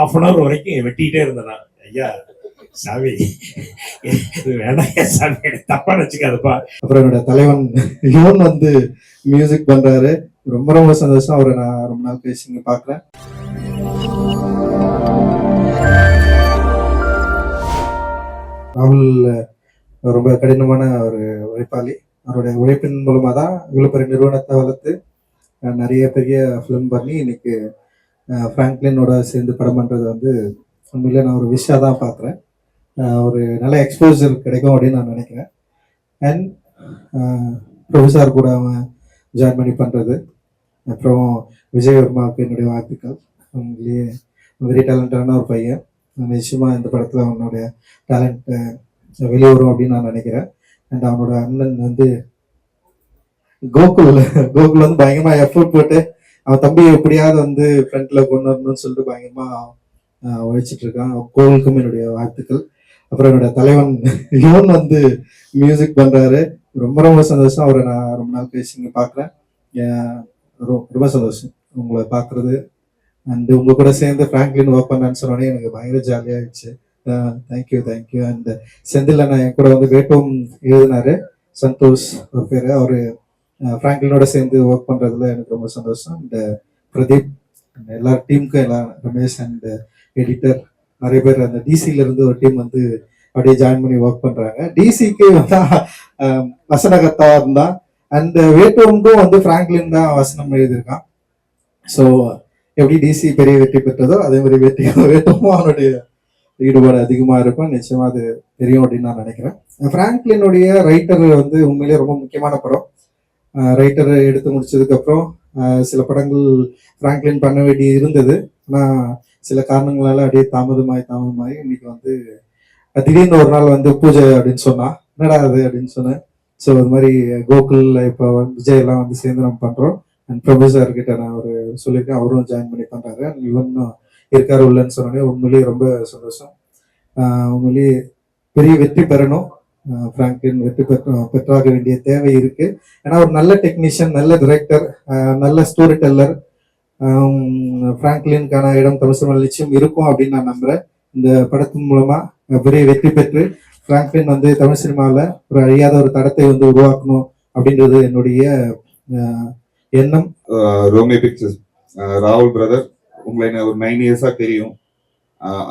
1/2 வரைக்கும் வெட்டிக்கிட்டே இருந்தேன். ஐயா சாமி இது வேணாம் சாமி, தப்பா நினைச்சுக்காதுப்பா. அப்புறம் என்னோட தலைவன் யுவன் வந்து மியூசிக் பண்றாரு. ரொம்ப ரொம்ப சந்தோஷம். அவரை நான் ரொம்ப நாள் பேசி இங்க பாக்குறேன். ராகுல் ரொம்ப கடினமான ஒரு உழைப்பாளி. அவருடைய உழைப்பின் மூலமா தான் இவ்வளவு பெரிய நிறுவனத்தை வளர்த்து நிறைய பெரிய ஃபிலிம் பண்ணி இன்னைக்கு ஃப்ராங்க்லினோட சேர்ந்து படம் பண்றது வந்து உண்மையிலே நான் ஒரு விஷயா தான் பார்க்குறேன். ஒரு நல்ல எக்ஸ்போசர் கிடைக்கும் அப்படின்னு நான் நினைக்கிறேன். அண்ட் ப்ரொஃபஸர் கூட அவன் ஜாயின் பண்ணி பண்ணுறது, அப்புறம் விஜய் வர்மாவுக்கு என்னுடைய வாழ்த்துக்கள். அவங்களே வெரி டேலண்டான ஒரு பையன். நிச்சயமாக இந்த படத்தில் அவனுடைய டேலண்ட் வெளியே வரும் அப்படின்னு நான் நினைக்கிறேன். அண்ட் அவனோட அண்ணன் வந்து கோகுல் வந்து பயங்கரமாக எஃபோர்ட் போட்டு அவன் தம்பி எப்படியாவது வந்து ஃப்ரண்ட்ல கொண்டு வரணும்னு சொல்லிட்டு பயங்கரமாக உழைச்சிட்டு இருக்கான். கோகுலுக்கும் என்னுடைய வாழ்த்துக்கள். அப்புறம் என்னோட தலைவன் யுவன் வந்து மியூசிக் பண்றாரு. ரொம்ப ரொம்ப சந்தோஷம். அவரை நான் ரொம்ப நாள் பேசி இங்க பாக்குறேன். ரொம்ப சந்தோஷம் உங்களை பாக்குறது. அண்ட் உங்க கூட சேர்ந்து ஃப்ராங்க்லின் ஒர்க் பண்ணான்னு சொன்னோடனே எனக்கு பயங்கர ஜாலியா ஆயிடுச்சு. தேங்க்யூ. அண்ட் செந்தில் அண்ணா என் கூட வந்து வேட்டும் எழுதினாரு, சந்தோஷ் ஒரு பேரு. அவரு ஃப்ராங்க்லினோட சேர்ந்து ஒர்க் பண்றதுல எனக்கு ரொம்ப சந்தோஷம். அண்ட் பிரதீப், எல்லா டீமுக்கும் எல்லாம், ரமேஷ் அண்ட் எடிட்டர், நிறைய பேர் அந்த டிசில இருந்து ஒரு டீம் வந்து அப்படியே ஜாயின் பண்ணி ஒர்க் பண்றாங்க. டிசிக்கு வந்து வசனகர்த்தா இருந்தான். அண்ட் வேட்டோமுக்கும் வந்து ஃப்ராங்க்லின் தான் வசனம் எழுதியிருக்கான். ஸோ எப்படி டிசி பெரிய வெற்றி பெற்றதோ அதே மாதிரி வேட்டோமும் அவனுடைய ஈடுபாடு அதிகமா இருக்கும். நிச்சயமா அது தெரியும் அப்படின்னு நான் நினைக்கிறேன். ஃப்ராங்க்லினுடைய ரைட்டர் வந்து உண்மையிலேயே ரொம்ப முக்கியமான படம். ரைட்டர் எடுத்து முடிச்சதுக்கு அப்புறம் சில படங்கள் ஃப்ராங்க்லின் பண்ண வேண்டி இருந்தது. ஆனால் சில காரணங்களால அப்படியே தாமதமாயி இன்னைக்கு வந்து திடீர்னு ஒரு நாள் வந்து பூஜை அப்படின்னு சொன்னா, என்னடா அது அப்படின்னு சொன்னேன். ஸோ அது மாதிரி கோகுல் இப்போ விஜய் எல்லாம் வந்து சேர்ந்து நம்ம பண்றோம். அண்ட் ப்ரொஃபஸர் கிட்ட நான் ஒரு சொல்லியிருக்கேன், அவரும் ஜாயின் பண்ணி பண்றாரு. அண்ட் இவனும் இருக்காரு உள்ளன்னு சொன்னோடனே உண்மையிலேயே ரொம்ப சந்தோஷம். உண்மையிலேயே பெரிய வெற்றி பெறணும். ஃப்ராங்க்லின் வெற்றி பெற்றாக வேண்டிய தேவை இருக்கு. ஏன்னா ஒரு நல்ல டெக்னீஷியன், நல்ல டிரெக்டர், நல்ல ஸ்டோரி டெல்லர் ஃப்ராங்க்லினுக்கான இடம் தமிழ் சினிமாவில் நிச்சயம் இருக்கும் அப்படின்னு நான் நம்புறேன். இந்த படத்தின் மூலமா பெரிய வெற்றி பெற்று ஃப்ராங்க்லின் வந்து தமிழ் சினிமாவில் ஒரு அழியாத ஒரு தடத்தை வந்து உருவாக்கணும் அப்படின்றது என்னுடைய எண்ணம். ரோமி பிக்சர்ஸ் ராகுல் பிரதர், உங்களை என்ன ஒரு 9 இயர்ஸா தெரியும்.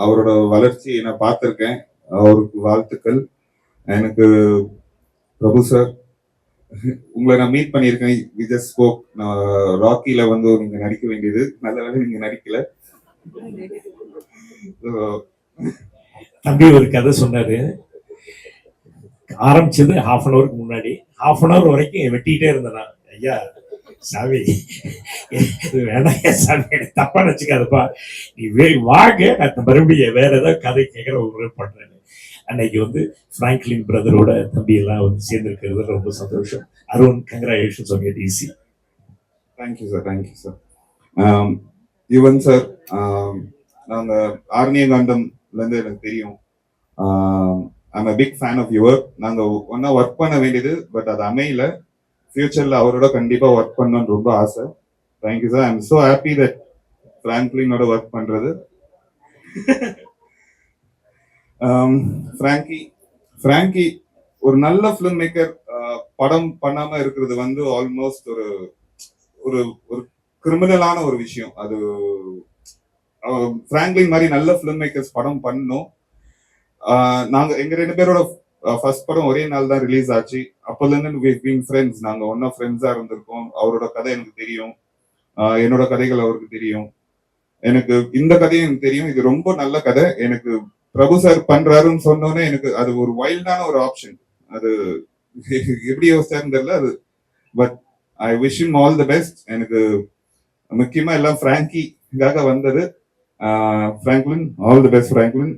அவரோட வளர்ச்சி நான் பார்த்துருக்கேன். அவருக்கு வாழ்த்துக்கள். எனக்கு பிரபு சார், உங்களை நான் மீட் பண்ணியிருக்கேன். விஜய் ஸ்போக், நான் ராக்கில வந்து நீங்க நடிக்க வேண்டியது, நல்ல வேலை நீங்க நடிக்கல. தம்பி ஒரு கதை சொன்னாரு. ஆரம்பிச்சது 1/2 hourக்கு முன்னாடி 1/2 hour வரைக்கும் வெட்டிக்கிட்டே இருந்தேன். ஐயா சாமி இது வேணாம் சாமி, தப்பா நினைச்சுக்காதுப்பா, நீ வாங்க, நான் மறுபடியும் வேற ஏதாவது கதை கேட்கற ஒரு பண்றேன். அன்னைக்கு வந்து ஃப்ராங்க்லின் பிரதரோட தம்பி எல்லாம் வந்து சேர்ந்துருக்கிறது ரொம்ப சந்தோஷம். Arun, congratulations on your DC. Thank you sir. Yuvan sir, நாங்க ஆர்னிய காண்டம்ல இருந்து எனக்கு தெரியும். I'm a big fan of your work. நாங்க ஒன்னா ஒர்க் பண்ண வேண்டியது, பட் அது அமையல. ஃபியூச்சர்ல அவரோட கண்டிப்பா ஒர்க் பண்ணணும்னு ரொம்ப ஆசை. Thank you sir. I am so happy that ஃப்ராங்க்லினோட ஒர்க் பண்றது. ஃப்ராங்கி ஒரு நல்ல ஃபிலிம் மேக்கர். படம் பண்ணாம இருக்கிறது வந்து ஆல்மோஸ்ட் ஒரு ஒரு ஒரு கிரிமினலான ஒரு விஷயம். அது ஃப்ராங்க்லின் மாதிரி நல்ல ஃபிலிம் மேக்கர்ஸ் படம் பண்ணணும். நாங்க எங்க 2 பேரோட ஃபர்ஸ்ட் படம் ஒரே நாள் தான் ரிலீஸ் ஆச்சு. அப்போல இருந்து ஃப்ரெண்ட்ஸ், நாங்க ஒன்னா ஃப்ரெண்ட்ஸா இருந்திருக்கோம். அவரோட கதை எனக்கு தெரியும், என்னோட கதைகள் அவருக்கு தெரியும், எனக்கு இந்த கதையும் எனக்கு தெரியும். இது ரொம்ப நல்ல கதை. எனக்கு பிரபு சார் பண்றாருன்னு சொன்னோன்னே எனக்கு அது ஒரு வைல்டான ஒரு ஆப்ஷன். அது எப்படி யோசிச்சாருன்னு தெரியல அது. But I wish him all the best. எனக்கு முக்கியமா எல்லாம் ஃப்ராங்கிக்காக வந்தது. Franklin, all the best Franklin.